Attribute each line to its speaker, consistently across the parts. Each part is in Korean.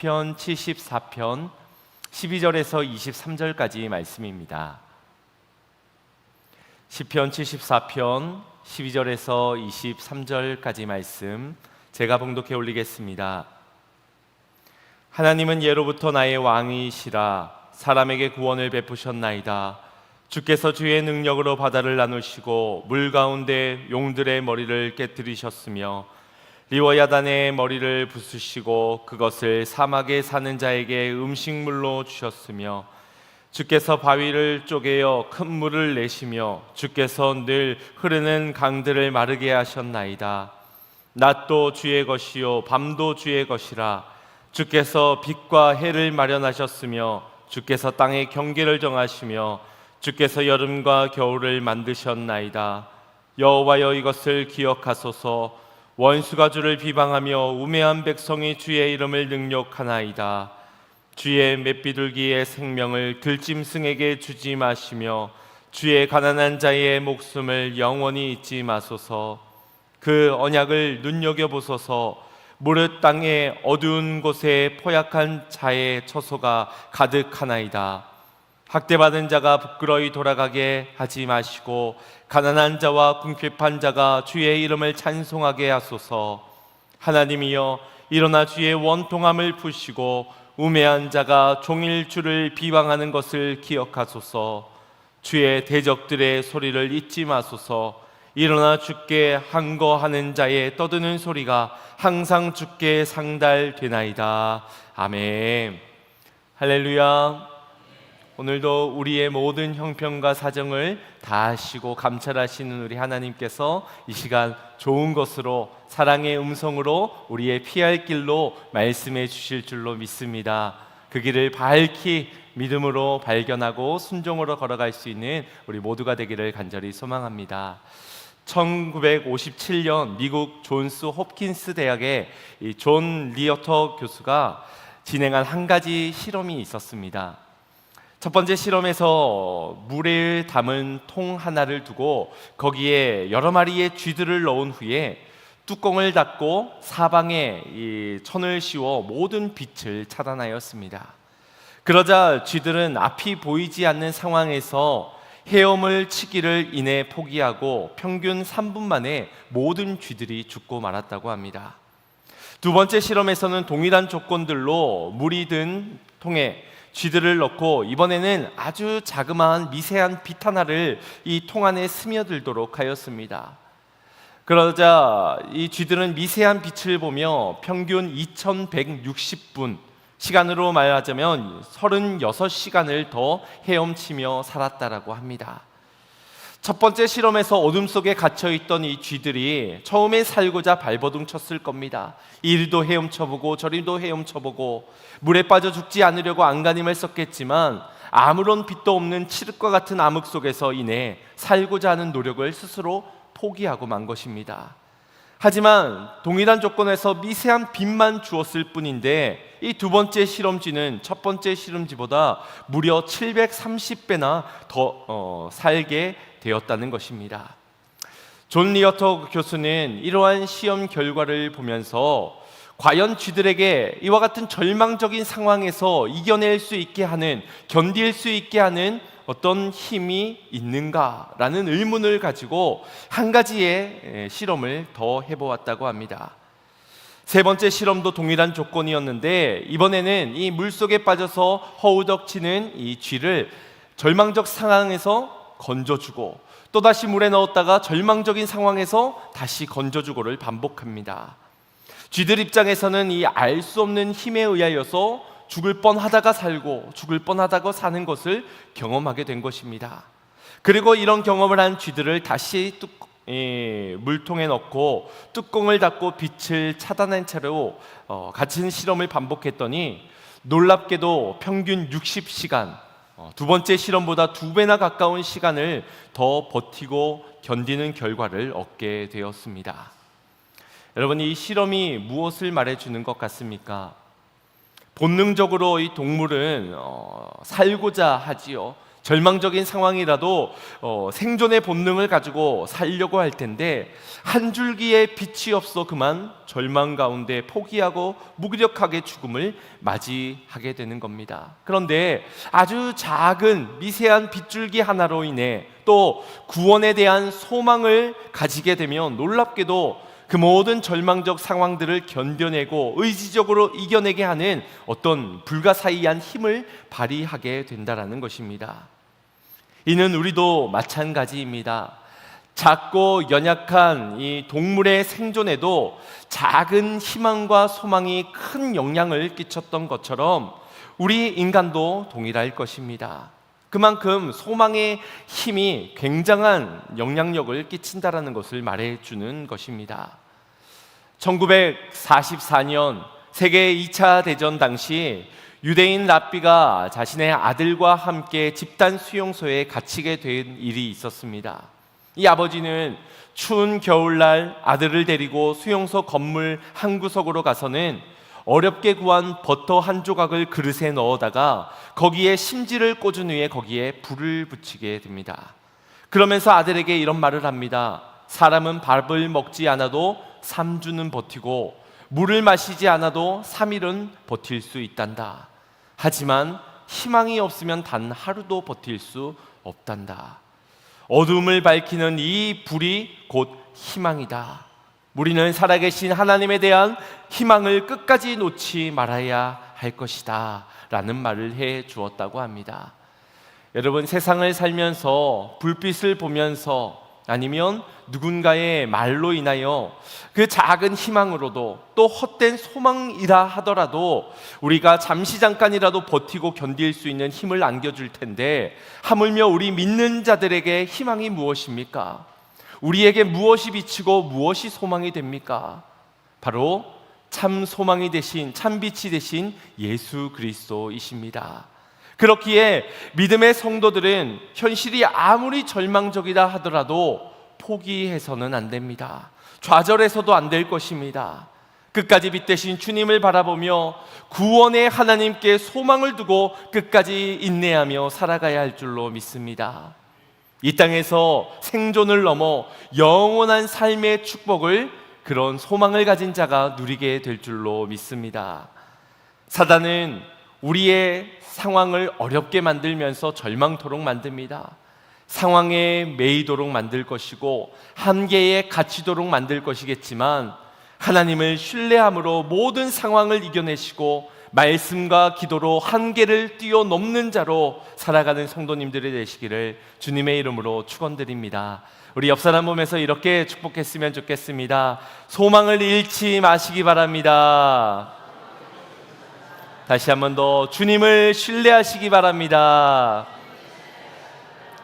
Speaker 1: 시편 74편 12절에서 23절까지 말씀입니다. 시편 74편 12절에서 23절까지 말씀 제가 봉독해 올리겠습니다. 하나님은 예로부터 나의 왕이시라. 사람에게 구원을 베푸셨나이다. 주께서 주의 능력으로 바다를 나누시고 물 가운데 용들의 머리를 깨뜨리셨으며 리워야단의 머리를 부수시고 그것을 사막에 사는 자에게 음식물로 주셨으며 주께서 바위를 쪼개어 큰 물을 내시며 주께서 늘 흐르는 강들을 마르게 하셨나이다. 낮도 주의 것이요 밤도 주의 것이라. 주께서 빛과 해를 마련하셨으며 주께서 땅의 경계를 정하시며 주께서 여름과 겨울을 만드셨나이다. 여호와여, 이것을 기억하소서. 원수가 주를 비방하며 우매한 백성이 주의 이름을 능욕하나이다. 주의 맷비둘기의 생명을 들짐승에게 주지 마시며 주의 가난한 자의 목숨을 영원히 잊지 마소서. 그 언약을 눈여겨보소서. 무릇 땅의 어두운 곳에 포약한 자의 처소가 가득하나이다. 학대받은 자가 부끄러이 돌아가게 하지 마시고 가난한 자와 궁핍한 자가 주의 이름을 찬송하게 하소서. 하나님이여, 일어나 주의 원통함을 푸시고 우매한 자가 종일 주를 비방하는 것을 기억하소서. 주의 대적들의 소리를 잊지 마소서. 일어나 주께 항거하는 자의 떠드는 소리가 항상 주께 상달되나이다. 아멘. 할렐루야. 오늘도 우리의 모든 형편과 사정을 다 아시고 감찰하시는 우리 하나님께서 이 시간 좋은 것으로 사랑의 음성으로 우리의 피할 길로 말씀해 주실 줄로 믿습니다. 그 길을 밝히 믿음으로 발견하고 순종으로 걸어갈 수 있는 우리 모두가 되기를 간절히 소망합니다. 1957년 미국 존스 홉킨스 대학의 존 리어터 교수가 진행한 한 가지 실험이 있었습니다. 첫 번째 실험에서 물을 담은 통 하나를 두고 거기에 여러 마리의 쥐들을 넣은 후에 뚜껑을 닫고 사방에 천을 씌워 모든 빛을 차단하였습니다. 그러자 쥐들은 앞이 보이지 않는 상황에서 헤엄을 치기를 이내 포기하고 평균 3분 만에 모든 쥐들이 죽고 말았다고 합니다. 두 번째 실험에서는 동일한 조건들로 물이 든 통에 쥐들을 넣고 이번에는 아주 자그마한 미세한 빛 하나를 이 통 안에 스며들도록 하였습니다. 그러자 이 쥐들은 미세한 빛을 보며 평균 2160분, 시간으로 말하자면 36시간을 더 헤엄치며 살았다라고 합니다. 첫 번째 실험에서 어둠 속에 갇혀있던 이 쥐들이 처음에 살고자 발버둥 쳤을 겁니다. 이리도 헤엄쳐보고 저리도 헤엄쳐보고 물에 빠져 죽지 않으려고 안간힘을 썼겠지만 아무런 빛도 없는 칠흑과 같은 암흑 속에서 인해 살고자 하는 노력을 스스로 포기하고 만 것입니다. 하지만 동일한 조건에서 미세한 빛만 주었을 뿐인데 이 두 번째 실험쥐는 첫 번째 실험쥐보다 무려 730배나 더 살게 되었다는 것입니다. 존 리어터 교수는 이러한 시험 결과를 보면서 과연 쥐들에게 이와 같은 절망적인 상황에서 이겨낼 수 있게 하는, 견딜 수 있게 하는 어떤 힘이 있는가라는 의문을 가지고 한 가지의 실험을 더 해보았다고 합니다. 세 번째 실험도 동일한 조건이었는데 이번에는 이 물속에 빠져서 허우적치는 이 쥐를 절망적 상황에서 건져주고 또다시 물에 넣었다가 절망적인 상황에서 다시 건져주고를 반복합니다. 쥐들 입장에서는 이 알 수 없는 힘에 의하여서 죽을 뻔하다가 살고 죽을 뻔하다가 사는 것을 경험하게 된 것입니다. 그리고 이런 경험을 한 쥐들을 다시 물통에 넣고 뚜껑을 닫고 빛을 차단한 채로 같은 실험을 반복했더니 놀랍게도 평균 60시간, 두 번째 실험보다 2배나 가까운 시간을 더 버티고 견디는 결과를 얻게 되었습니다. 여러분, 이 실험이 무엇을 말해주는 것 같습니까? 본능적으로 이 동물은 살고자 하지요. 절망적인 상황이라도 생존의 본능을 가지고 살려고 할 텐데 한 줄기의 빛이 없어 그만 절망 가운데 포기하고 무기력하게 죽음을 맞이하게 되는 겁니다. 그런데 아주 작은 미세한 빗줄기 하나로 인해 또 구원에 대한 소망을 가지게 되면 놀랍게도 그 모든 절망적 상황들을 견뎌내고 의지적으로 이겨내게 하는 어떤 불가사의한 힘을 발휘하게 된다는 것입니다. 이는 우리도 마찬가지입니다. 작고 연약한 이 동물의 생존에도 작은 희망과 소망이 큰 영향을 끼쳤던 것처럼 우리 인간도 동일할 것입니다. 그만큼 소망의 힘이 굉장한 영향력을 끼친다라는 것을 말해주는 것입니다. 1944년 세계 2차 대전 당시 유대인 랍비가 자신의 아들과 함께 집단 수용소에 갇히게 된 일이 있었습니다. 이 아버지는 추운 겨울날 아들을 데리고 수용소 건물 한 구석으로 가서는 어렵게 구한 버터 한 조각을 그릇에 넣어다가 거기에 심지를 꽂은 후에 거기에 불을 붙이게 됩니다. 그러면서 아들에게 이런 말을 합니다. 사람은 밥을 먹지 않아도 3주는 버티고 물을 마시지 않아도 3일은 버틸 수 있단다. 하지만 희망이 없으면 단 하루도 버틸 수 없단다. 어둠을 밝히는 이 불이 곧 희망이다. 우리는 살아계신 하나님에 대한 희망을 끝까지 놓지 말아야 할 것이다 라는 말을 해 주었다고 합니다. 여러분, 세상을 살면서 불빛을 보면서 아니면 누군가의 말로 인하여 그 작은 희망으로도 또 헛된 소망이라 하더라도 우리가 잠시 잠깐이라도 버티고 견딜 수 있는 힘을 안겨줄 텐데 하물며 우리 믿는 자들에게 희망이 무엇입니까? 우리에게 무엇이 비치고 무엇이 소망이 됩니까? 바로 참 소망이 되신 참 빛이 되신 예수 그리스도이십니다. 그렇기에 믿음의 성도들은 현실이 아무리 절망적이다 하더라도 포기해서는 안 됩니다. 좌절해서도 안 될 것입니다. 끝까지 빛 되신 주님을 바라보며 구원의 하나님께 소망을 두고 끝까지 인내하며 살아가야 할 줄로 믿습니다. 이 땅에서 생존을 넘어 영원한 삶의 축복을 그런 소망을 가진 자가 누리게 될 줄로 믿습니다. 사단은 우리의 상황을 어렵게 만들면서 절망토록 만듭니다. 상황에 매이도록 만들 것이고 한계에 갇히도록 만들 것이겠지만 하나님을 신뢰함으로 모든 상황을 이겨내시고 말씀과 기도로 한계를 뛰어넘는 자로 살아가는 성도님들이 되시기를 주님의 이름으로 축원드립니다. 우리 옆 사람 보면서 이렇게 축복했으면 좋겠습니다. 소망을 잃지 마시기 바랍니다. 다시 한 번 더 주님을 신뢰하시기 바랍니다.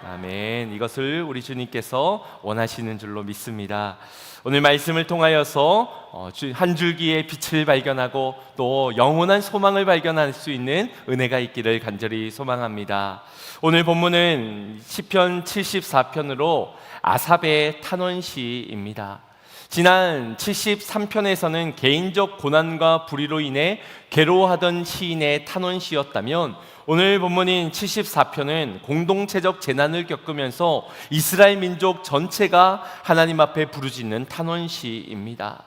Speaker 1: 아멘. 이것을 우리 주님께서 원하시는 줄로 믿습니다. 오늘 말씀을 통하여서 한 줄기의 빛을 발견하고 또 영원한 소망을 발견할 수 있는 은혜가 있기를 간절히 소망합니다. 오늘 본문은 시편 74편으로 아삽의 탄원시입니다. 지난 73편에서는 개인적 고난과 불의로 인해 괴로워하던 시인의 탄원시였다면 오늘 본문인 74편은 공동체적 재난을 겪으면서 이스라엘 민족 전체가 하나님 앞에 부르짖는 탄원시입니다.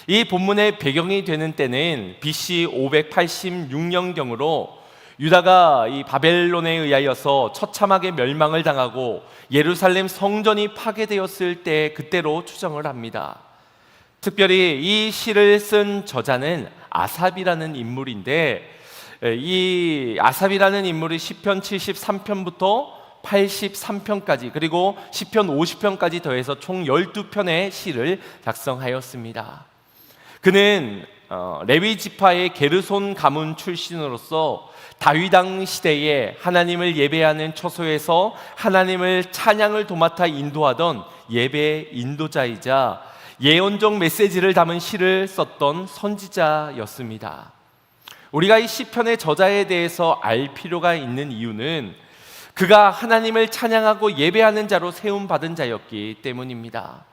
Speaker 1: 이 본문의 배경이 되는 때는 BC 586년경으로 유다가 이 바벨론에 의하여서 처참하게 멸망을 당하고 예루살렘 성전이 파괴되었을 때 그때로 추정을 합니다. 특별히 이 시를 쓴 저자는 아삽이라는 인물인데 이 아삽이라는 인물이 시편 73편부터 83편까지 그리고 시편 50편까지 더해서 총 12편의 시를 작성하였습니다. 그는 레위 지파의 게르손 가문 출신으로서 다윗 왕 시대에 하나님을 예배하는 처소에서 하나님을 찬양을 도맡아 인도하던 예배 인도자이자 예언적 메시지를 담은 시를 썼던 선지자였습니다. 우리가 이 시편의 저자에 대해서 알 필요가 있는 이유는 그가 하나님을 찬양하고 예배하는 자로 세움받은 자였기 때문입니다.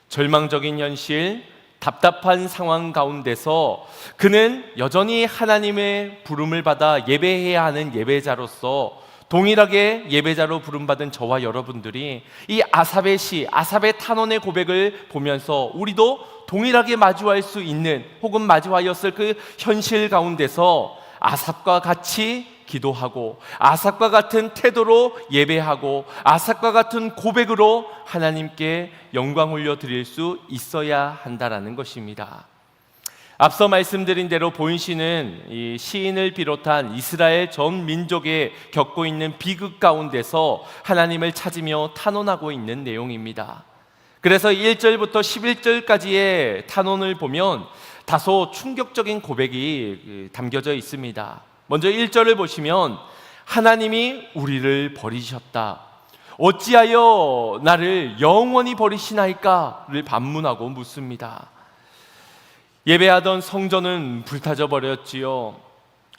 Speaker 1: 절망적인 현실, 답답한 상황 가운데서 그는 여전히 하나님의 부름을 받아 예배해야 하는 예배자로서 동일하게 예배자로 부름받은 저와 여러분들이 이 아삽의 시, 아삽의 탄원의 고백을 보면서 우리도 동일하게 마주할 수 있는 혹은 마주하였을 그 현실 가운데서 아삽과 같이 기도하고 아삽과 같은 태도로 예배하고 아삽과 같은 고백으로 하나님께 영광 올려드릴 수 있어야 한다라는 것입니다. 앞서 말씀드린 대로 본시는 이 시인을 비롯한 이스라엘 전 민족에 겪고 있는 비극 가운데서 하나님을 찾으며 탄원하고 있는 내용입니다. 그래서 1절부터 11절까지의 탄원을 보면 다소 충격적인 고백이 담겨져 있습니다. 먼저 1절을 보시면 하나님이 우리를 버리셨다. 어찌하여 나를 영원히 버리시나이까를 반문하고 묻습니다. 예배하던 성전은 불타져 버렸지요.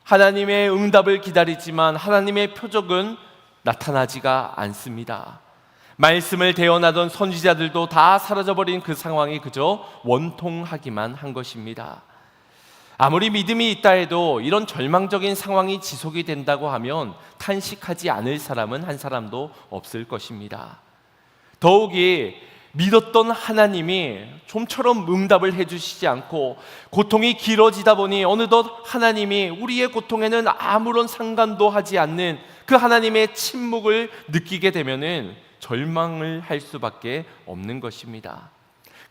Speaker 1: 하나님의 응답을 기다리지만 하나님의 표적은 나타나지가 않습니다. 말씀을 대언하던 선지자들도 다 사라져버린 그 상황이 그저 원통하기만 한 것입니다. 아무리 믿음이 있다 해도 이런 절망적인 상황이 지속이 된다고 하면 탄식하지 않을 사람은 한 사람도 없을 것입니다. 더욱이 믿었던 하나님이 좀처럼 응답을 해주시지 않고 고통이 길어지다 보니 어느덧 하나님이 우리의 고통에는 아무런 상관도 하지 않는 그 하나님의 침묵을 느끼게 되면은 절망을 할 수밖에 없는 것입니다.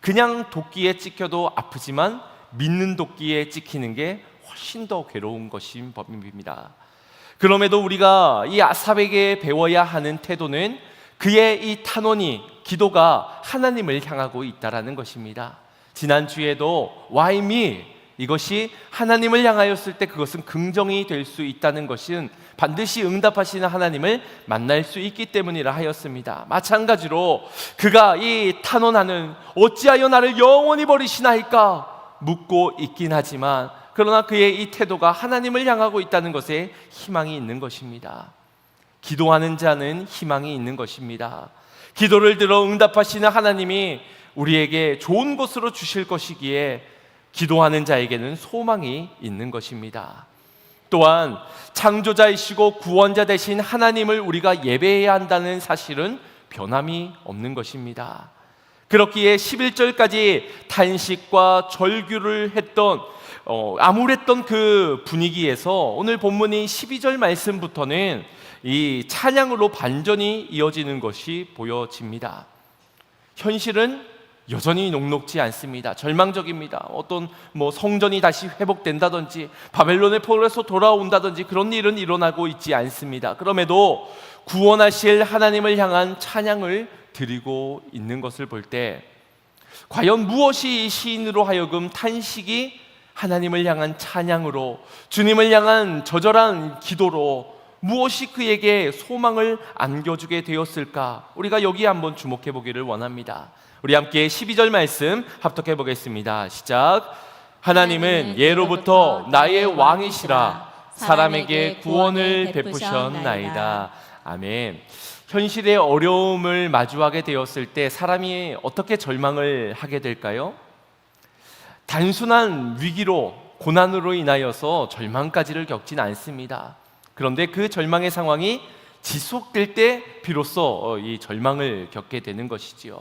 Speaker 1: 그냥 도끼에 찍혀도 아프지만 믿는 도끼에 찍히는 게 훨씬 더 괴로운 것인 법입니다. 그럼에도 우리가 이 아삽에게 배워야 하는 태도는 그의 이 탄원이, 기도가 하나님을 향하고 있다라는 것입니다. 지난주에도 Why me? 이것이 하나님을 향하였을 때 그것은 긍정이 될 수 있다는 것은 반드시 응답하시는 하나님을 만날 수 있기 때문이라 하였습니다. 마찬가지로 그가 이 탄원하는 어찌하여 나를 영원히 버리시나이까 묻고 있긴 하지만 그러나 그의 이 태도가 하나님을 향하고 있다는 것에 희망이 있는 것입니다. 기도하는 자는 희망이 있는 것입니다. 기도를 들어 응답하시는 하나님이 우리에게 좋은 것으로 주실 것이기에 기도하는 자에게는 소망이 있는 것입니다. 또한 창조자이시고 구원자 되신 하나님을 우리가 예배해야 한다는 사실은 변함이 없는 것입니다. 그렇기에 11절까지 탄식과 절규를 했던 암울했던 그 분위기에서 오늘 본문인 12절 말씀부터는 이 찬양으로 반전이 이어지는 것이 보여집니다. 현실은 여전히 녹록지 않습니다. 절망적입니다. 어떤 성전이 다시 회복된다든지 바벨론의 포로에서 돌아온다든지 그런 일은 일어나고 있지 않습니다. 그럼에도 구원하실 하나님을 향한 찬양을 드리고 있는 것을 볼 때 과연 무엇이 이 시인으로 하여금 탄식이 하나님을 향한 찬양으로, 주님을 향한 절절한 기도로 무엇이 그에게 소망을 안겨주게 되었을까? 우리가 여기에 한번 주목해 보기를 원합니다. 우리 함께 12절 말씀 합독해 보겠습니다. 시작. 하나님은 예로부터 나의 왕이시라 사람에게 구원을 베푸셨나이다. 아멘. 현실의 어려움을 마주하게 되었을 때 사람이 어떻게 절망을 하게 될까요? 단순한 위기로, 고난으로 인하여서 절망까지를 겪진 않습니다. 그런데 그 절망의 상황이 지속될 때 비로소 이 절망을 겪게 되는 것이지요.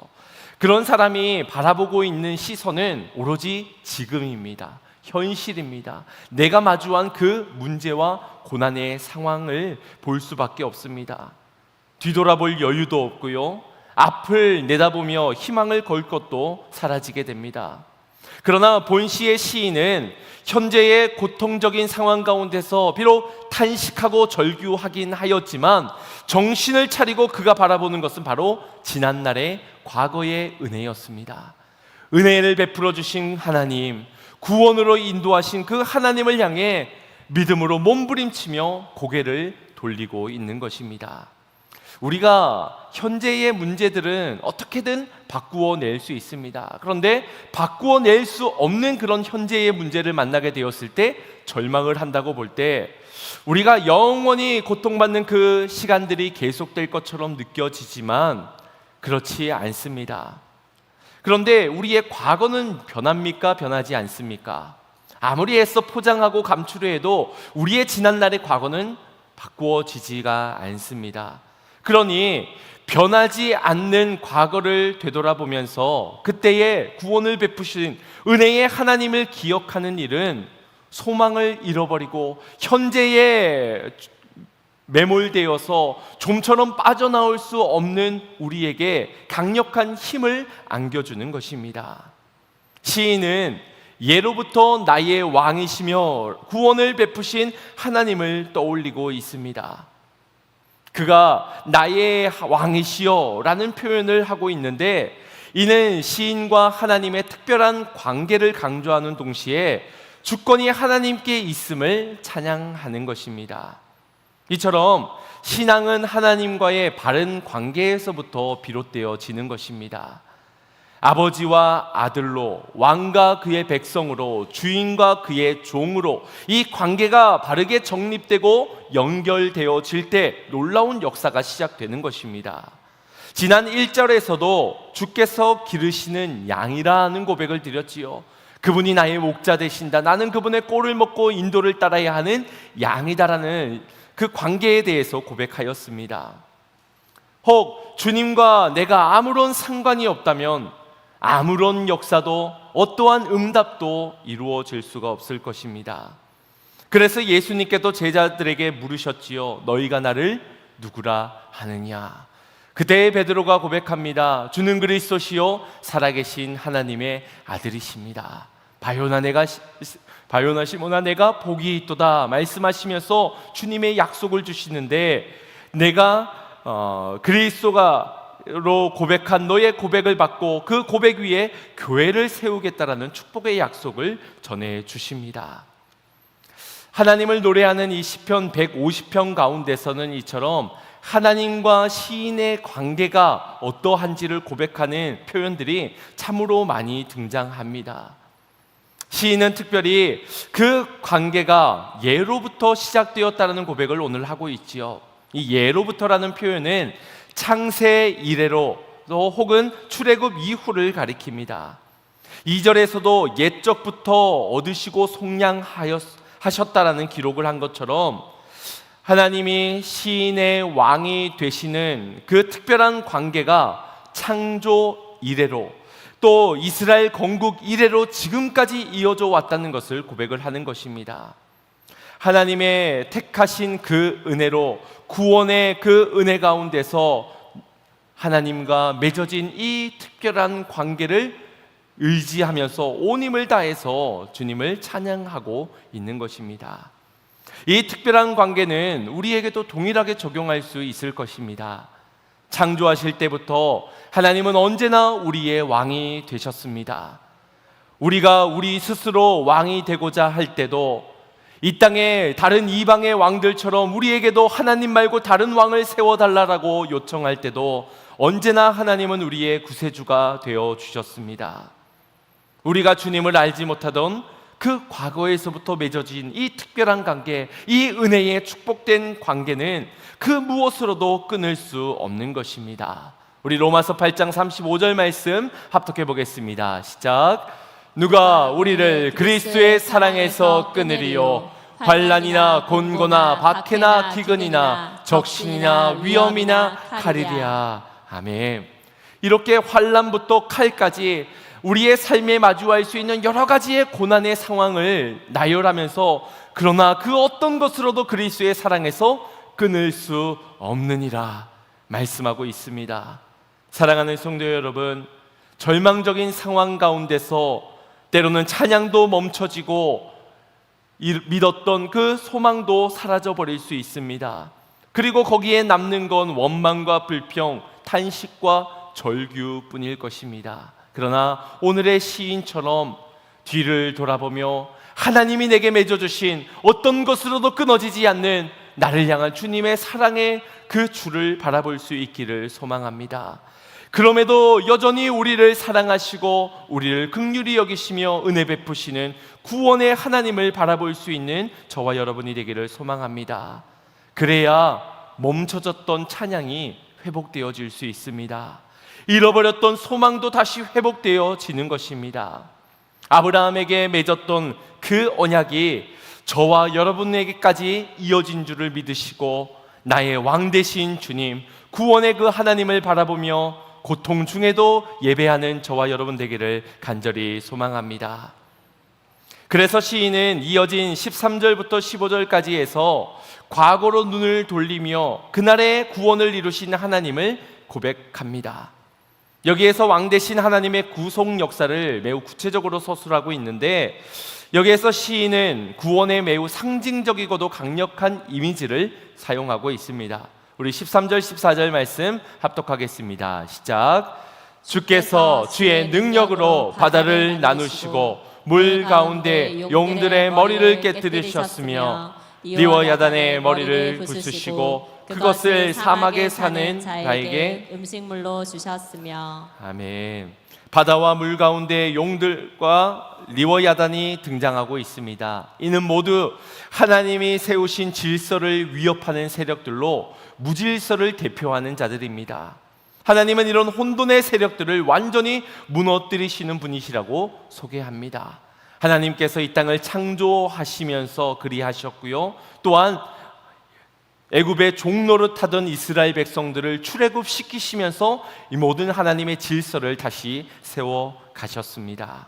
Speaker 1: 그런 사람이 바라보고 있는 시선은 오로지 지금입니다. 현실입니다. 내가 마주한 그 문제와 고난의 상황을 볼 수밖에 없습니다. 뒤돌아볼 여유도 없고요. 앞을 내다보며 희망을 걸 것도 사라지게 됩니다. 그러나 본시의 시인은 현재의 고통적인 상황 가운데서 비록 탄식하고 절규하긴 하였지만 정신을 차리고 그가 바라보는 것은 바로 지난날의 과거의 은혜였습니다. 은혜를 베풀어 주신 하나님, 구원으로 인도하신 그 하나님을 향해 믿음으로 몸부림치며 고개를 돌리고 있는 것입니다. 우리가 현재의 문제들은 어떻게든 바꾸어 낼 수 있습니다. 그런데 바꾸어 낼 수 없는 그런 현재의 문제를 만나게 되었을 때 절망을 한다고 볼 때 우리가 영원히 고통받는 그 시간들이 계속될 것처럼 느껴지지만 그렇지 않습니다. 그런데 우리의 과거는 변합니까? 변하지 않습니까? 아무리 애써 포장하고 감추려 해도 우리의 지난날의 과거는 바꾸어지지가 않습니다. 그러니 변하지 않는 과거를 되돌아보면서 그때의 구원을 베푸신 은혜의 하나님을 기억하는 일은 소망을 잃어버리고 현재에 매몰되어서 좀처럼 빠져나올 수 없는 우리에게 강력한 힘을 안겨주는 것입니다. 시인은 예로부터 나의 왕이시며 구원을 베푸신 하나님을 떠올리고 있습니다. 그가 나의 왕이시여 라는 표현을 하고 있는데, 이는 시인과 하나님의 특별한 관계를 강조하는 동시에 주권이 하나님께 있음을 찬양하는 것입니다. 이처럼 신앙은 하나님과의 바른 관계에서부터 비롯되어지는 것입니다. 아버지와 아들로, 왕과 그의 백성으로, 주인과 그의 종으로 이 관계가 바르게 정립되고 연결되어질 때 놀라운 역사가 시작되는 것입니다. 지난 1절에서도 주께서 기르시는 양이라는 고백을 드렸지요. 그분이 나의 목자 되신다, 나는 그분의 꼴을 먹고 인도를 따라야 하는 양이다라는 그 관계에 대해서 고백하였습니다. 혹 주님과 내가 아무런 상관이 없다면 아무런 역사도 어떠한 응답도 이루어질 수가 없을 것입니다. 그래서 예수님께도 제자들에게 물으셨지요. 너희가 나를 누구라 하느냐? 그때 베드로가 고백합니다. 주는 그리스도시요 살아계신 하나님의 아들이십니다. 바요나 시몬아 내가 복이 있도다 말씀하시면서 주님의 약속을 주시는데, 내가 그리스도로 고백한 너의 고백을 받고 그 고백 위에 교회를 세우겠다라는 축복의 약속을 전해 주십니다. 하나님을 노래하는 이 시편 150편 가운데서는 이처럼 하나님과 시인의 관계가 어떠한지를 고백하는 표현들이 참으로 많이 등장합니다. 시인은 특별히 그 관계가 예로부터 시작되었다는 고백을 오늘 하고 있지요. 이 예로부터라는 표현은 창세 이래로 또 혹은 출애굽 이후를 가리킵니다. 2절에서도 옛적부터 얻으시고 속량하셨다라는 기록을 한 것처럼 하나님이 시인의 왕이 되시는 그 특별한 관계가 창조 이래로 또 이스라엘 건국 이래로 지금까지 이어져 왔다는 것을 고백을 하는 것입니다. 하나님의 택하신 그 은혜로 구원의 그 은혜 가운데서 하나님과 맺어진 이 특별한 관계를 의지하면서 온 힘을 다해서 주님을 찬양하고 있는 것입니다. 이 특별한 관계는 우리에게도 동일하게 적용할 수 있을 것입니다. 창조하실 때부터 하나님은 언제나 우리의 왕이 되셨습니다. 우리가 우리 스스로 왕이 되고자 할 때도 이 땅에 다른 이방의 왕들처럼 우리에게도 하나님 말고 다른 왕을 세워달라고 요청할 때도 언제나 하나님은 우리의 구세주가 되어 주셨습니다. 우리가 주님을 알지 못하던 그 과거에서부터 맺어진 이 특별한 관계, 이 은혜의 축복된 관계는 그 무엇으로도 끊을 수 없는 것입니다. 우리 로마서 8장 35절 말씀 합독해 보겠습니다. 시작. 누가 우리를 그리스도의 사랑에서 끊으리요? 환난이나 곤고나 박해나 기근이나 적신이나 위험이나 칼이랴. 아멘. 이렇게 환난부터 칼까지 우리의 삶에 마주할 수 있는 여러 가지의 고난의 상황을 나열하면서 그러나 그 어떤 것으로도 그리스도의 사랑에서 끊을 수 없느니라 말씀하고 있습니다. 사랑하는 성도 여러분, 절망적인 상황 가운데서 때로는 찬양도 멈춰지고 믿었던 그 소망도 사라져버릴 수 있습니다. 그리고 거기에 남는 건 원망과 불평, 탄식과 절규뿐일 것입니다. 그러나 오늘의 시인처럼 뒤를 돌아보며 하나님이 내게 맺어주신 어떤 것으로도 끊어지지 않는 나를 향한 주님의 사랑의 그 줄을 바라볼 수 있기를 소망합니다. 그럼에도 여전히 우리를 사랑하시고 우리를 긍휼히 여기시며 은혜 베푸시는 구원의 하나님을 바라볼 수 있는 저와 여러분이 되기를 소망합니다. 그래야 멈춰졌던 찬양이 회복되어질 수 있습니다. 잃어버렸던 소망도 다시 회복되어지는 것입니다. 아브라함에게 맺었던 그 언약이 저와 여러분에게까지 이어진 줄을 믿으시고 나의 왕 되신 주님, 구원의 그 하나님을 바라보며 고통 중에도 예배하는 저와 여러분 되기를 간절히 소망합니다. 그래서 시인은 이어진 13절부터 15절까지 해서 과거로 눈을 돌리며 그날의 구원을 이루신 하나님을 고백합니다. 여기에서 왕 되신 하나님의 구속 역사를 매우 구체적으로 서술하고 있는데, 여기에서 시인은 구원의 매우 상징적이고도 강력한 이미지를 사용하고 있습니다. 우리 13절 14절 말씀 합독하겠습니다. 시작. 주께서 주의 능력으로 바다를 나누시고 물 가운데 용들의 머리를 깨뜨리셨으며 리워야단의 머리를 부수시고 그것을 사막에 사는 자에게
Speaker 2: 음식물로 주셨으며.
Speaker 1: 아멘. 바다와 물 가운데 용들과 리워야단이 등장하고 있습니다. 이는 모두 하나님이 세우신 질서를 위협하는 세력들로 무질서를 대표하는 자들입니다. 하나님은 이런 혼돈의 세력들을 완전히 무너뜨리시는 분이시라고 소개합니다. 하나님께서 이 땅을 창조하시면서 그리하셨고요, 또한 애굽의 종노릇하던 이스라엘 백성들을 출애굽시키시면서 이 모든 하나님의 질서를 다시 세워 가셨습니다.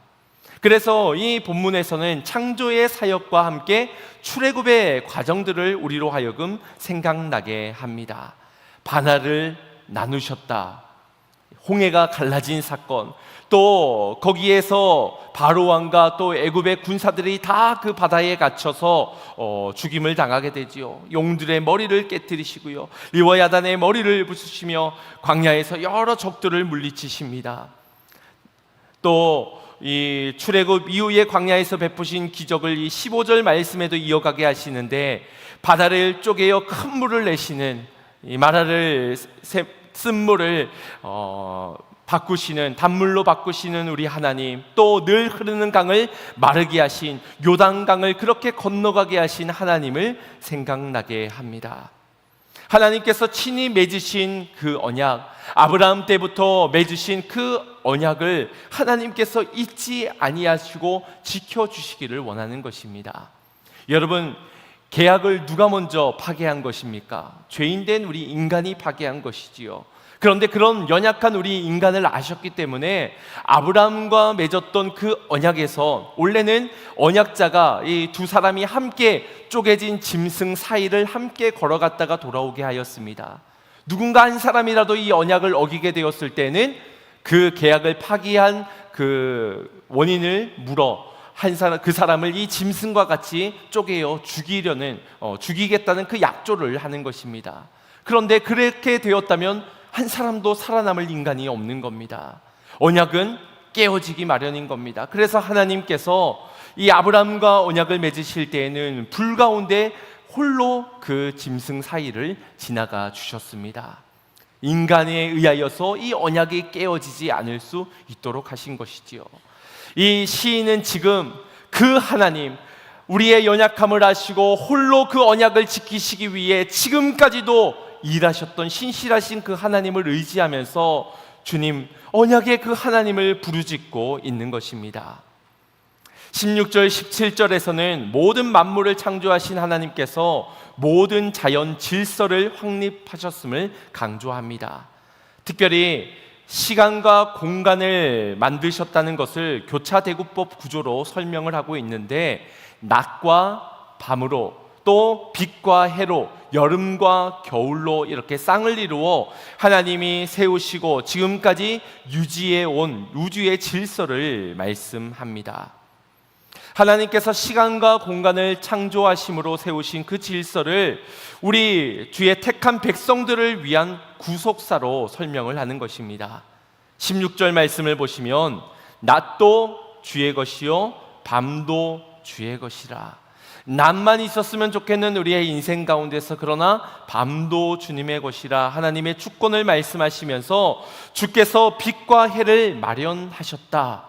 Speaker 1: 그래서 이 본문에서는 창조의 사역과 함께 출애굽의 과정들을 우리로 하여금 생각나게 합니다. 바다를 나누셨다, 홍해가 갈라진 사건, 또 거기에서 바로 왕과 또 애굽의 군사들이 다 그 바다에 갇혀서 죽임을 당하게 되지요. 용들의 머리를 깨뜨리시고요, 리워야단의 머리를 부수시며 광야에서 여러 적들을 물리치십니다. 또 이 출애굽 이후에 광야에서 베푸신 기적을 이 15절 말씀에도 이어가게 하시는데, 바다를 쪼개어 큰 물을 내시는, 이 마라를 쓴 물을 바꾸시는, 단물로 바꾸시는 우리 하나님, 또 늘 흐르는 강을 마르게 하신 요단강을 그렇게 건너가게 하신 하나님을 생각나게 합니다. 하나님께서 친히 맺으신 그 언약, 아브라함 때부터 맺으신 그 언약을 하나님께서 잊지 아니하시고 지켜주시기를 원하는 것입니다. 여러분, 계약을 누가 먼저 파괴한 것입니까? 죄인된 우리 인간이 파괴한 것이지요. 그런데 그런 연약한 우리 인간을 아셨기 때문에 아브라함과 맺었던 그 언약에서 원래는 언약자가 이 두 사람이 함께 쪼개진 짐승 사이를 함께 걸어갔다가 돌아오게 하였습니다. 누군가 한 사람이라도 이 언약을 어기게 되었을 때는 그 계약을 파기한 그 원인을 물어 그 사람을 이 짐승과 같이 쪼개어 죽이겠다는 그 약조를 하는 것입니다. 그런데 그렇게 되었다면 한 사람도 살아남을 인간이 없는 겁니다. 언약은 깨어지기 마련인 겁니다. 그래서 하나님께서 이 아브라함과 언약을 맺으실 때에는 불 가운데 홀로 그 짐승 사이를 지나가 주셨습니다. 인간에 의하여서 이 언약이 깨어지지 않을 수 있도록 하신 것이지요. 이 시인은 지금 그 하나님, 우리의 연약함을 아시고 홀로 그 언약을 지키시기 위해 지금까지도 일하셨던 신실하신 그 하나님을 의지하면서 주님, 언약의 그 하나님을 부르짖고 있는 것입니다. 16절 17절에서는 모든 만물을 창조하신 하나님께서 모든 자연 질서를 확립하셨음을 강조합니다. 특별히 시간과 공간을 만드셨다는 것을 교차대구법 구조로 설명을 하고 있는데, 낮과 밤으로, 또 빛과 해로, 여름과 겨울로 이렇게 쌍을 이루어 하나님이 세우시고 지금까지 유지해 온 우주의 질서를 말씀합니다. 하나님께서 시간과 공간을 창조하심으로 세우신 그 질서를 우리 주의 택한 백성들을 위한 구속사로 설명을 하는 것입니다. 16절 말씀을 보시면 낮도 주의 것이요 밤도 주의 것이라. 낮만 있었으면 좋겠는 우리의 인생 가운데서, 그러나 밤도 주님의 것이라 하나님의 주권을 말씀하시면서 주께서 빛과 해를 마련하셨다.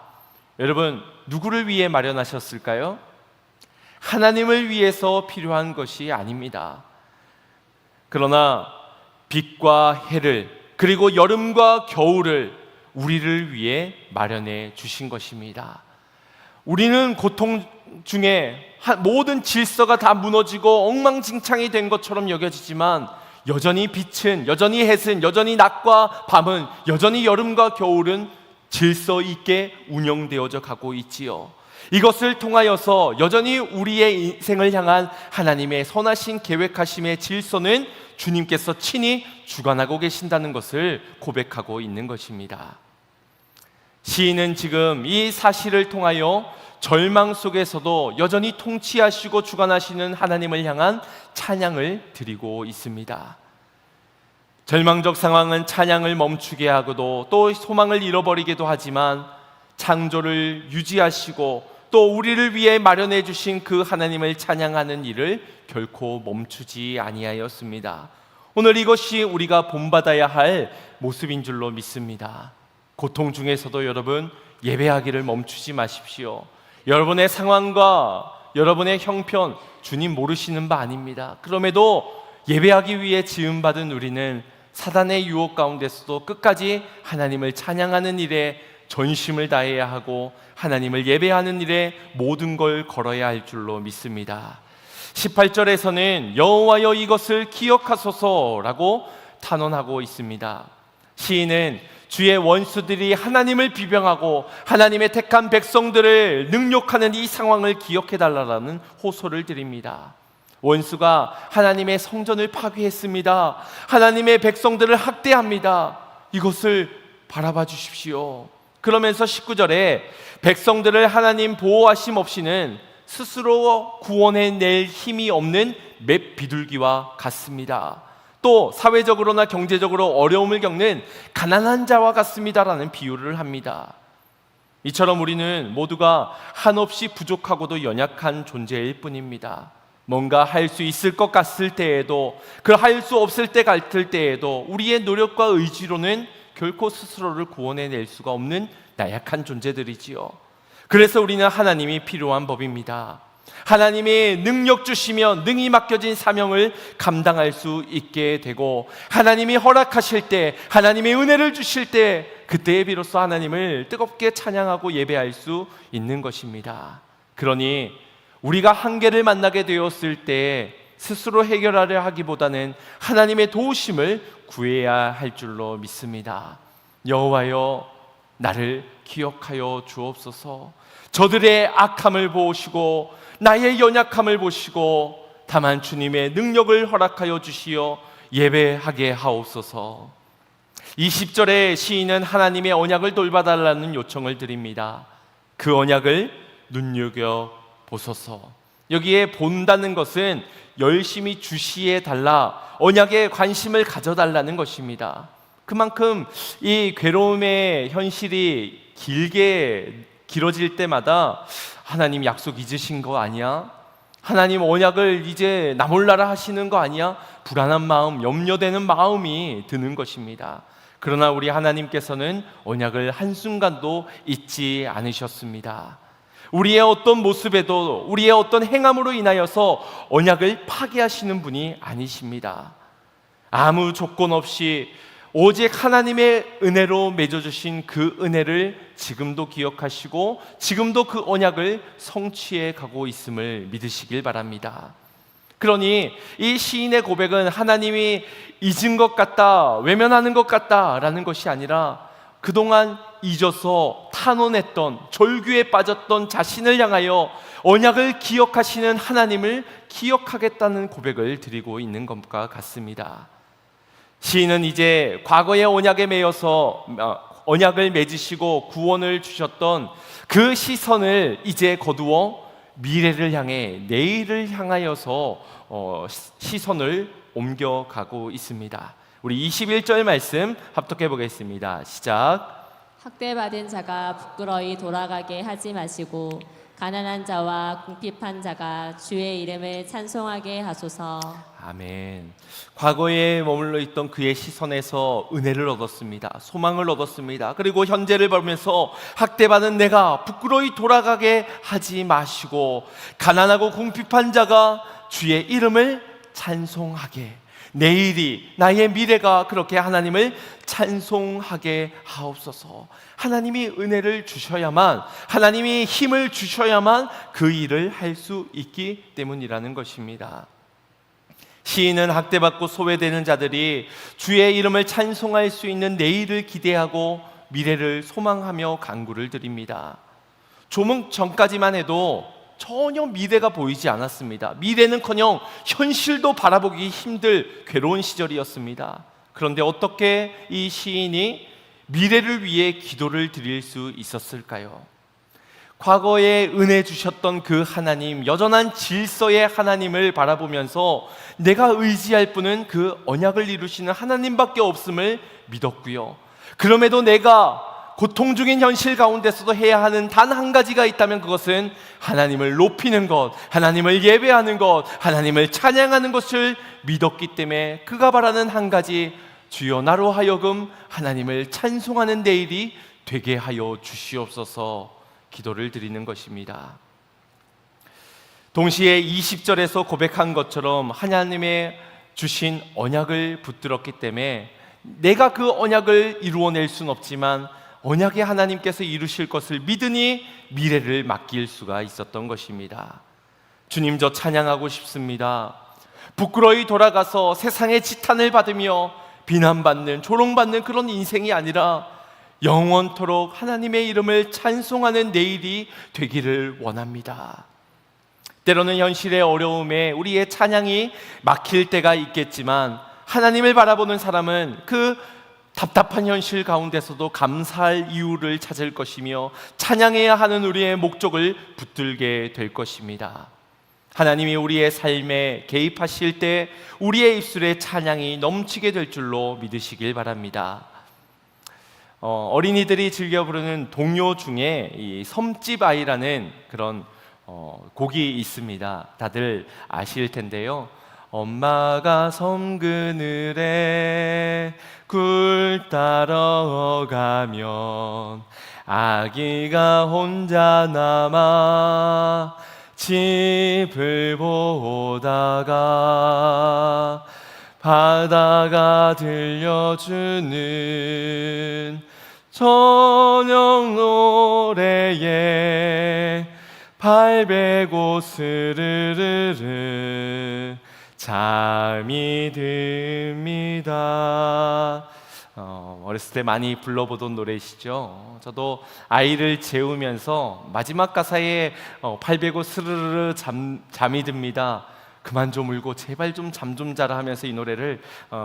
Speaker 1: 여러분, 누구를 위해 마련하셨을까요? 하나님을 위해서 필요한 것이 아닙니다. 그러나 빛과 해를, 그리고 여름과 겨울을 우리를 위해 마련해 주신 것입니다. 우리는 고통 중에 모든 질서가 다 무너지고 엉망진창이 된 것처럼 여겨지지만 여전히 빛은, 여전히 햇은, 여전히 낮과 밤은, 여전히 여름과 겨울은 질서 있게 운영되어져 가고 있지요. 이것을 통하여서 여전히 우리의 인생을 향한 하나님의 선하신 계획하심의 질서는 주님께서 친히 주관하고 계신다는 것을 고백하고 있는 것입니다. 시인은 지금 이 사실을 통하여 절망 속에서도 여전히 통치하시고 주관하시는 하나님을 향한 찬양을 드리고 있습니다. 절망적 상황은 찬양을 멈추게 하고도 또 소망을 잃어버리기도 하지만 창조를 유지하시고 또 우리를 위해 마련해 주신 그 하나님을 찬양하는 일을 결코 멈추지 아니하였습니다. 오늘 이것이 우리가 본받아야 할 모습인 줄로 믿습니다. 고통 중에서도 여러분 예배하기를 멈추지 마십시오. 여러분의 상황과 여러분의 형편 주님 모르시는 바 아닙니다. 그럼에도 예배하기 위해 지음받은 우리는 사단의 유혹 가운데서도 끝까지 하나님을 찬양하는 일에 전심을 다해야 하고 하나님을 예배하는 일에 모든 걸 걸어야 할 줄로 믿습니다. 18절에서는 여호와여 이것을 기억하소서라고 탄원하고 있습니다. 시인은 주의 원수들이 하나님을 비방하고 하나님의 택한 백성들을 능욕하는 이 상황을 기억해달라는 호소를 드립니다. 원수가 하나님의 성전을 파괴했습니다. 하나님의 백성들을 학대합니다. 이것을 바라봐 주십시오. 그러면서 19절에 백성들을 하나님 보호하심 없이는 스스로 구원해낼 힘이 없는 맷 비둘기와 같습니다. 또 사회적으로나 경제적으로 어려움을 겪는 가난한 자와 같습니다라는 비유를 합니다. 이처럼 우리는 모두가 한없이 부족하고도 연약한 존재일 뿐입니다. 뭔가 할 수 있을 것 같을 때에도 그 할 수 없을 때 같을 때에도 우리의 노력과 의지로는 결코 스스로를 구원해낼 수가 없는 나약한 존재들이지요. 그래서 우리는 하나님이 필요한 법입니다. 하나님이 능력 주시면 능히 맡겨진 사명을 감당할 수 있게 되고 하나님이 허락하실 때 하나님의 은혜를 주실 때 그때에 비로소 하나님을 뜨겁게 찬양하고 예배할 수 있는 것입니다. 그러니 우리가 한계를 만나게 되었을 때 스스로 해결하려 하기보다는 하나님의 도우심을 구해야 할 줄로 믿습니다. 여호와여 나를 기억하여 주옵소서. 저들의 악함을 보시고 나의 연약함을 보시고 다만 주님의 능력을 허락하여 주시어 예배하게 하옵소서. 20절에 시인은 하나님의 언약을 돌봐달라는 요청을 드립니다. 그 언약을 눈여겨보소서. 여기에 본다는 것은 열심히 주시해 달라, 언약에 관심을 가져달라는 것입니다. 그만큼 이 괴로움의 현실이 길어질 때마다 하나님 약속 잊으신 거 아니야? 하나님 언약을 이제 나 몰라라 하시는 거 아니야? 불안한 마음, 염려되는 마음이 드는 것입니다. 그러나 우리 하나님께서는 언약을 한순간도 잊지 않으셨습니다. 우리의 어떤 모습에도 우리의 어떤 행함으로 인하여서 언약을 파괴하시는 분이 아니십니다. 아무 조건 없이 오직 하나님의 은혜로 맺어주신 그 은혜를 지금도 기억하시고 지금도 그 언약을 성취해 가고 있음을 믿으시길 바랍니다. 그러니 이 시인의 고백은 하나님이 잊은 것 같다, 외면하는 것 같다라는 것이 아니라 그동안 잊어서 탄원했던, 절규에 빠졌던 자신을 향하여 언약을 기억하시는 하나님을 기억하겠다는 고백을 드리고 있는 것과 같습니다. 시인은 이제 과거의 언약에 매여서 언약을 맺으시고 구원을 주셨던 그 시선을 이제 거두어 미래를 향해, 내일을 향하여서 시선을 옮겨가고 있습니다. 우리 21절 말씀 합독해 보겠습니다. 시작.
Speaker 2: 학대받은 자가 부끄러이 돌아가게 하지 마시고 가난한 자와 궁핍한 자가 주의 이름을 찬송하게 하소서.
Speaker 1: 아멘. 과거에 머물러 있던 그의 시선에서 은혜를 얻었습니다. 소망을 얻었습니다. 그리고 현재를 보면서 학대받은 내가 부끄러이 돌아가게 하지 마시고 가난하고 궁핍한 자가 주의 이름을 찬송하게, 내일이, 나의 미래가 그렇게 하나님을 찬송하게 하옵소서. 하나님이 은혜를 주셔야만, 하나님이 힘을 주셔야만 그 일을 할 수 있기 때문이라는 것입니다. 시인은 학대받고 소외되는 자들이 주의 이름을 찬송할 수 있는 내일을 기대하고 미래를 소망하며 간구를 드립니다. 조금 전까지만 해도 전혀 미래가 보이지 않았습니다. 미래는커녕 현실도 바라보기 힘들 괴로운 시절이었습니다. 그런데 어떻게 이 시인이 미래를 위해 기도를 드릴 수 있었을까요? 과거에 은혜 주셨던 그 하나님, 여전한 질서의 하나님을 바라보면서 내가 의지할 분은 그 언약을 이루시는 하나님밖에 없음을 믿었고요. 그럼에도 내가 고통 중인 현실 가운데서도 해야 하는 단 한 가지가 있다면 그것은 하나님을 높이는 것, 하나님을 예배하는 것, 하나님을 찬양하는 것을 믿었기 때문에 그가 바라는 한 가지, 주여 나로 하여금 하나님을 찬송하는 내일이 되게 하여 주시옵소서 기도를 드리는 것입니다. 동시에 20절에서 고백한 것처럼 하나님의 주신 언약을 붙들었기 때문에 내가 그 언약을 이루어낼 수는 없지만 언약의 하나님께서 이루실 것을 믿으니 미래를 맡길 수가 있었던 것입니다. 주님, 저 찬양하고 싶습니다. 부끄러이 돌아가서 세상의 지탄을 받으며 비난받는, 조롱받는 그런 인생이 아니라 영원토록 하나님의 이름을 찬송하는 내일이 되기를 원합니다. 때로는 현실의 어려움에 우리의 찬양이 막힐 때가 있겠지만 하나님을 바라보는 사람은 그 답답한 현실 가운데서도 감사할 이유를 찾을 것이며 찬양해야 하는 우리의 목적을 붙들게 될 것입니다. 하나님이 우리의 삶에 개입하실 때 우리의 입술에 찬양이 넘치게 될 줄로 믿으시길 바랍니다. 어린이들이 즐겨 부르는 동요 중에 이 섬집 아이라는 그런 곡이 있습니다. 다들 아실 텐데요. 엄마가 섬 그늘에 굴 따러 가면 아기가 혼자 남아 집을 보다가 바다가 들려주는 저녁 노래에 발베고 스르르르 잠이 듭니다. 어렸을 때 많이 불러보던 노래시죠. 저도 아이를 재우면서 마지막 가사에 발베고 스르르르 잠이 듭니다. 그만 좀 울고 제발 좀 잠 좀 자라 하면서 이 노래를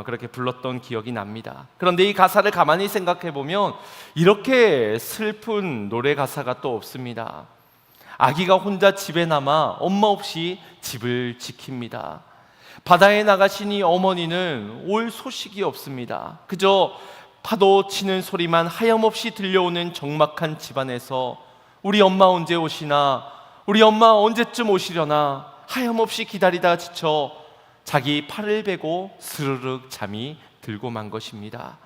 Speaker 1: 그렇게 불렀던 기억이 납니다. 그런데 이 가사를 가만히 생각해 보면 이렇게 슬픈 노래 가사가 또 없습니다. 아기가 혼자 집에 남아 엄마 없이 집을 지킵니다. 바다에 나가시니 어머니는 올 소식이 없습니다. 그저 파도 치는 소리만 하염없이 들려오는 적막한 집안에서 우리 엄마 언제 오시나, 우리 엄마 언제쯤 오시려나 하염없이 기다리다 지쳐 자기 팔을 베고 스르륵 잠이 들고 만 것입니다.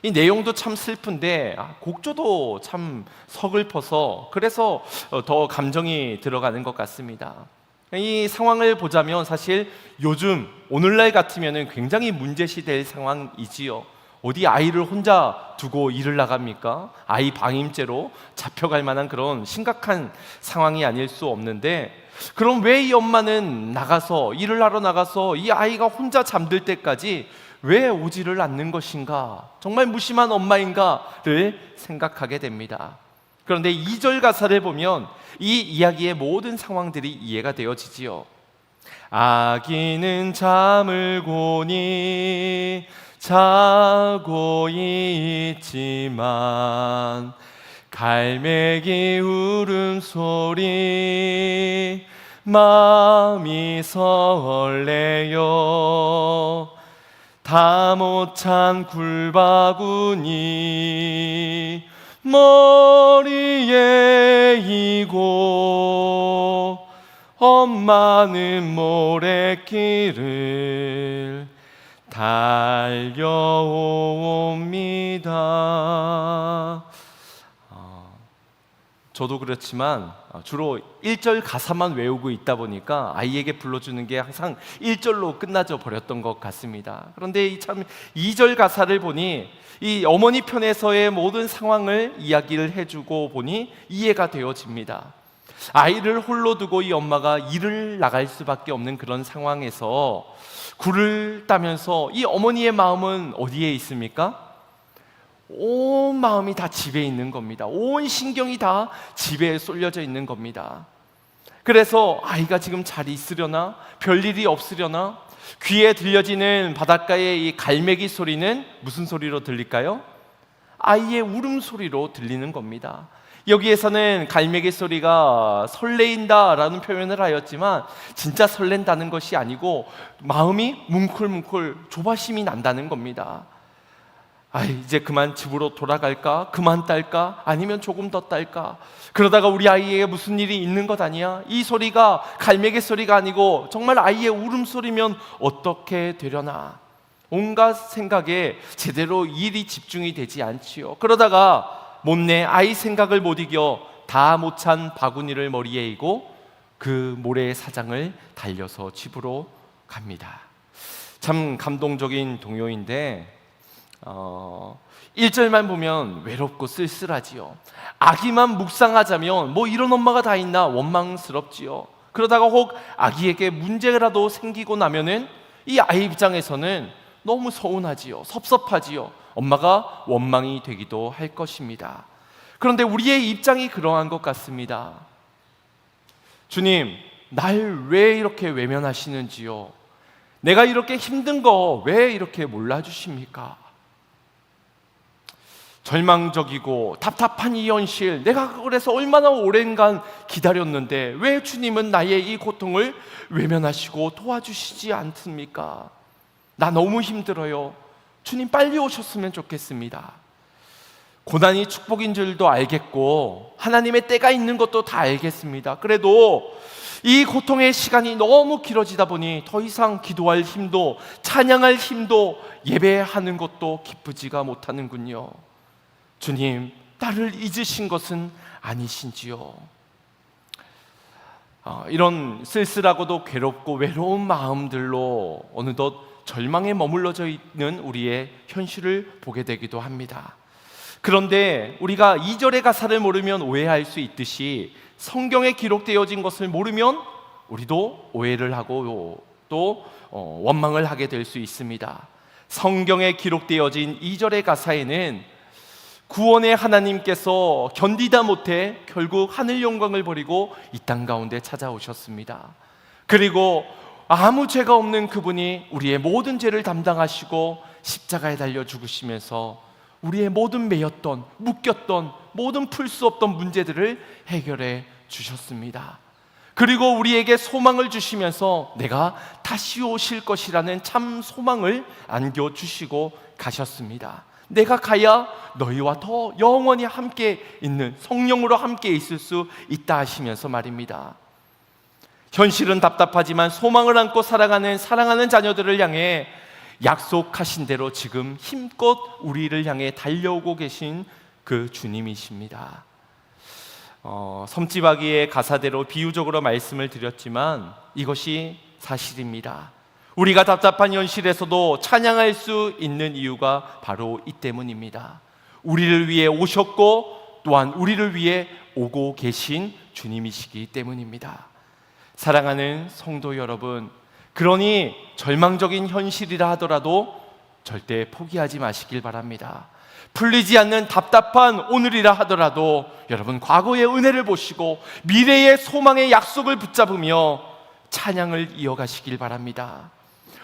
Speaker 1: 이 내용도 참 슬픈데 곡조도 참 서글퍼서 그래서 더 감정이 들어가는 것 같습니다. 이 상황을 보자면 사실 요즘 오늘날 같으면 굉장히 문제시될 상황이지요. 어디 아이를 혼자 두고 일을 나갑니까? 아이 방임죄로 잡혀갈 만한 그런 심각한 상황이 아닐 수 없는데, 그럼 왜 이 엄마는 나가서 일을 하러 나가서 이 아이가 혼자 잠들 때까지 왜 오지를 않는 것인가? 정말 무심한 엄마인가를 생각하게 됩니다. 그런데 2절 가사를 보면 이 이야기의 모든 상황들이 이해가 되어지지요. 아기는 잠을 고니 자고 있지만 갈매기 울음소리 마음이 설레요. 다 못 찬 굴바구니 머리에 이고 엄마는 모래길을 달려옵니다. 저도 그렇지만 주로 1절 가사만 외우고 있다 보니까 아이에게 불러주는 게 항상 1절로 끝나져 버렸던 것 같습니다. 그런데 이 참 2절 가사를 보니 이 어머니 편에서의 모든 상황을 이야기를 해주고 보니 이해가 되어집니다. 아이를 홀로 두고 이 엄마가 일을 나갈 수밖에 없는 그런 상황에서 굴을 따면서 이 어머니의 마음은 어디에 있습니까? 온 마음이 다 집에 있는 겁니다. 온 신경이 다 집에 쏠려져 있는 겁니다. 그래서 아이가 지금 잘 있으려나? 별일이 없으려나? 귀에 들려지는 바닷가의 이 갈매기 소리는 무슨 소리로 들릴까요? 아이의 울음소리로 들리는 겁니다. 여기에서는 갈매기 소리가 설레인다라는 표현을 하였지만 진짜 설렌다는 것이 아니고 마음이 뭉클뭉클 조바심이 난다는 겁니다. 이제 그만 집으로 돌아갈까? 그만 딸까? 아니면 조금 더 딸까? 그러다가 우리 아이에게 무슨 일이 있는 것 아니야? 이 소리가 갈매기 소리가 아니고 정말 아이의 울음소리면 어떻게 되려나? 온갖 생각에 제대로 일이 집중이 되지 않지요. 그러다가 못내 아이 생각을 못 이겨 다 못 찬 바구니를 머리에 이고 그 모래사장을 달려서 집으로 갑니다. 참 감동적인 동요인데 1절만 보면 외롭고 쓸쓸하지요. 아기만 묵상하자면 뭐 이런 엄마가 다 있나 원망스럽지요. 그러다가 혹 아기에게 문제라도 생기고 나면은 이 아이 입장에서는 너무 서운하지요. 섭섭하지요. 엄마가 원망이 되기도 할 것입니다. 그런데 우리의 입장이 그러한 것 같습니다. 주님, 날 왜 이렇게 외면하시는지요? 내가 이렇게 힘든 거 왜 이렇게 몰라주십니까? 절망적이고 답답한 이 현실, 내가 그래서 얼마나 오랜간 기다렸는데 왜 주님은 나의 이 고통을 외면하시고 도와주시지 않습니까? 나 너무 힘들어요. 주님 빨리 오셨으면 좋겠습니다. 고난이 축복인 줄도 알겠고 하나님의 때가 있는 것도 다 알겠습니다. 그래도 이 고통의 시간이 너무 길어지다 보니 더 이상 기도할 힘도 찬양할 힘도 예배하는 것도 기쁘지가 못하는군요. 주님, 나를 잊으신 것은 아니신지요? 이런 쓸쓸하고도 괴롭고 외로운 마음들로 어느덧 절망에 머물러져 있는 우리의 현실을 보게 되기도 합니다. 그런데 우리가 2절의 가사를 모르면 오해할 수 있듯이 성경에 기록되어진 것을 모르면 우리도 오해를 하고 또 원망을 하게 될 수 있습니다. 성경에 기록되어진 2절의 가사에는 구원의 하나님께서 견디다 못해 결국 하늘 영광을 버리고 이 땅 가운데 찾아오셨습니다. 그리고 아무 죄가 없는 그분이 우리의 모든 죄를 담당하시고 십자가에 달려 죽으시면서 우리의 모든 매였던 묶였던 모든 풀 수 없던 문제들을 해결해 주셨습니다. 그리고 우리에게 소망을 주시면서 내가 다시 오실 것이라는 참 소망을 안겨주시고 가셨습니다. 내가 가야 너희와 더 영원히 함께 있는 성령으로 함께 있을 수 있다 하시면서 말입니다. 현실은 답답하지만 소망을 안고 살아가는 사랑하는 자녀들을 향해 약속하신 대로 지금 힘껏 우리를 향해 달려오고 계신 그 주님이십니다. 섬지박이의 가사대로 비유적으로 말씀을 드렸지만 이것이 사실입니다. 우리가 답답한 현실에서도 찬양할 수 있는 이유가 바로 이 때문입니다. 우리를 위해 오셨고 또한 우리를 위해 오고 계신 주님이시기 때문입니다. 사랑하는 성도 여러분, 그러니 절망적인 현실이라 하더라도 절대 포기하지 마시길 바랍니다. 풀리지 않는 답답한 오늘이라 하더라도 여러분 과거의 은혜를 보시고 미래의 소망의 약속을 붙잡으며 찬양을 이어가시길 바랍니다.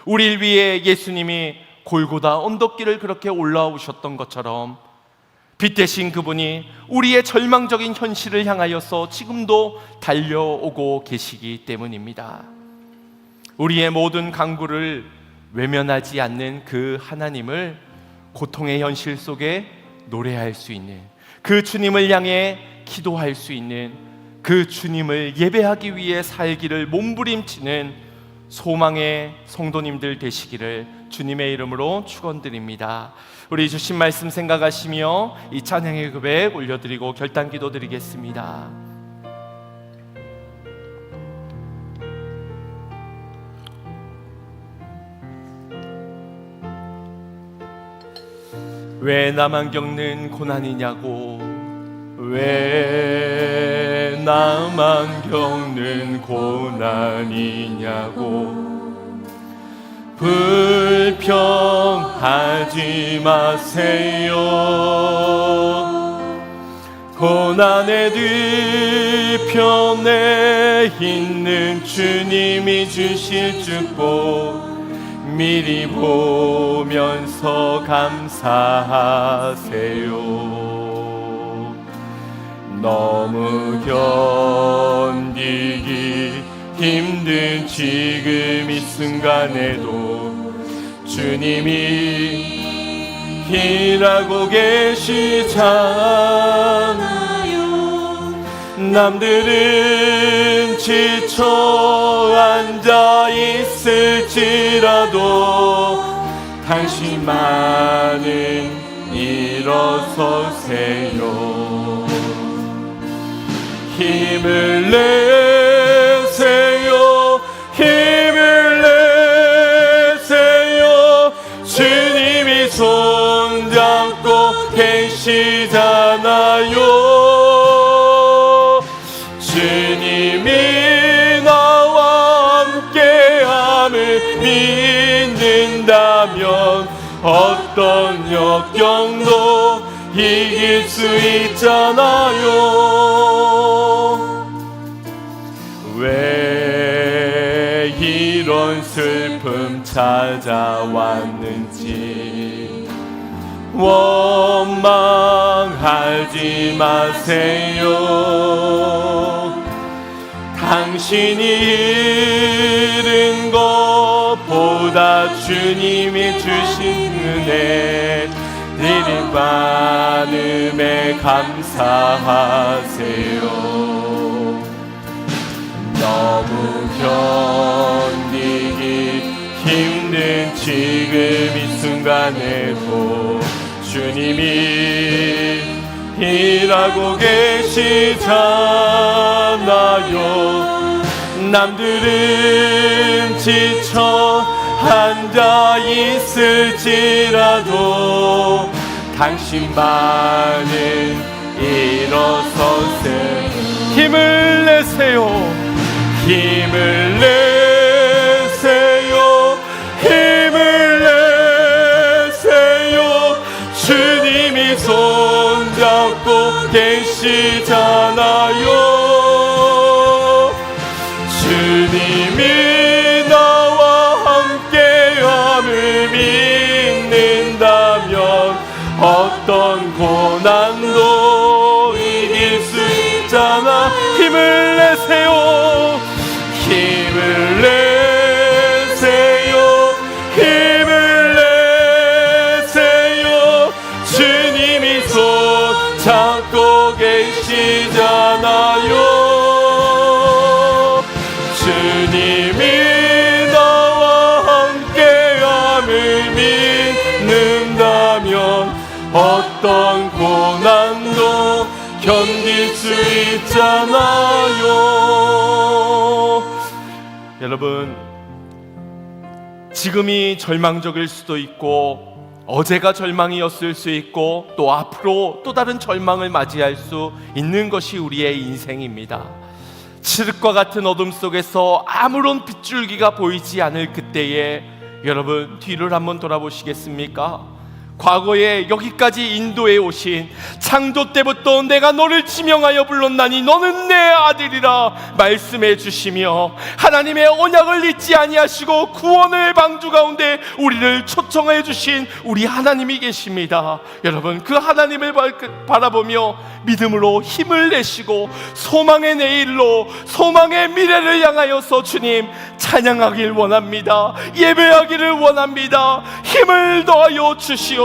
Speaker 1: 우리를 위해 예수님이 골고다 언덕길을 그렇게 올라오셨던 것처럼 빛 대신 그분이 우리의 절망적인 현실을 향하여서 지금도 달려오고 계시기 때문입니다. 우리의 모든 간구를 외면하지 않는 그 하나님을 고통의 현실 속에 노래할 수 있는, 그 주님을 향해 기도할 수 있는, 그 주님을 예배하기 위해 살기를 몸부림치는 소망의 성도님들 되시기를 주님의 이름으로 축원드립니다. 우리 주신 말씀 생각하시며 이 찬양의 고백 올려드리고 결단 기도 드리겠습니다. 왜 나만 겪는 고난이냐고, 왜 나만 겪는 고난이냐고, 불평하지 마세요. 고난의 뒤편에 있는 주님이 주실 축복 미리 보면서 감사하세요. 너무 견디기 힘든 지금 이 순간에도 주님이 일하고 계시잖아요. 남들은 지쳐 앉아 있을지라도 당신만은 일어서세요. 힘을 내세요. 힘을 내세요. 주님이 손잡고 계시잖아요. 주님이 나와 함께함을 믿는다면 어떤 역경도 이길 수 있잖아요. 왜 이런 슬픔 찾아왔는지 원망하지 마세요. 당신이 잃은 것보다 주님이 주신 은혜 이리 많음에 감사하세요. 너무 견디기 힘든 지금 이 순간에도 주님이 일하고 계시잖아요. 남들은 지쳐 앉아 있을지라도 당신만은 일어서세요. 힘을 내세요. 힘을 내세요. 힘을 내세요. 주님이 손잡고 계시잖아요. 주님이 나와 함께함을 믿는다면 어떤 고난도 이길 수 있잖아. 힘을 내세요. 힘을 내세요. 힘을 내세요. 주님이 손잡고 계시잖아요. 주님이 나와 함께함을 믿는다면 어떤 고난도 견딜 수 있잖아요. 여러분, 지금이 절망적일 수도 있고 어제가 절망이었을 수 있고 또 앞으로 또 다른 절망을 맞이할 수 있는 것이 우리의 인생입니다. 칠흑과 같은 어둠 속에서 아무런 빗줄기가 보이지 않을 그때에 여러분, 뒤를 한번 돌아보시겠습니까? 과거에 여기까지 인도해 오신 창조 때부터 내가 너를 지명하여 불렀나니 너는 내 아들이라 말씀해 주시며 하나님의 언약을 잊지 아니하시고 구원의 방주 가운데 우리를 초청해 주신 우리 하나님이 계십니다. 여러분, 그 하나님을 바라보며 믿음으로 힘을 내시고 소망의 내일로 소망의 미래를 향하여서 주님 찬양하길 원합니다. 예배하기를 원합니다. 힘을 더하여 주시옵소서.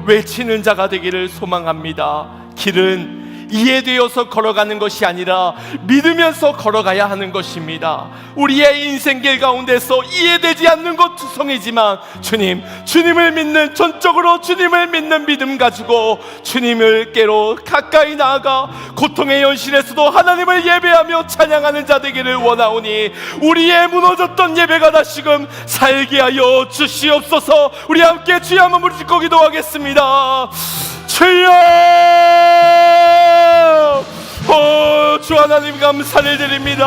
Speaker 1: 외치는 자가 되기를 소망합니다. 길은 이해되어서 걸어가는 것이 아니라 믿으면서 걸어가야 하는 것입니다. 우리의 인생길 가운데서 이해되지 않는 것 투성이지만 주님을 믿는, 전적으로 주님을 믿는 믿음 가지고 주님을께로 가까이 나아가 고통의 현실에서도 하나님을 예배하며 찬양하는 자 되기를 원하오니 우리의 무너졌던 예배가 다시금 살게 하여 주시옵소서. 우리 함께 주여 한번 부르짖고 기도하겠습니다. 주여, 주 하나님 감사를 드립니다.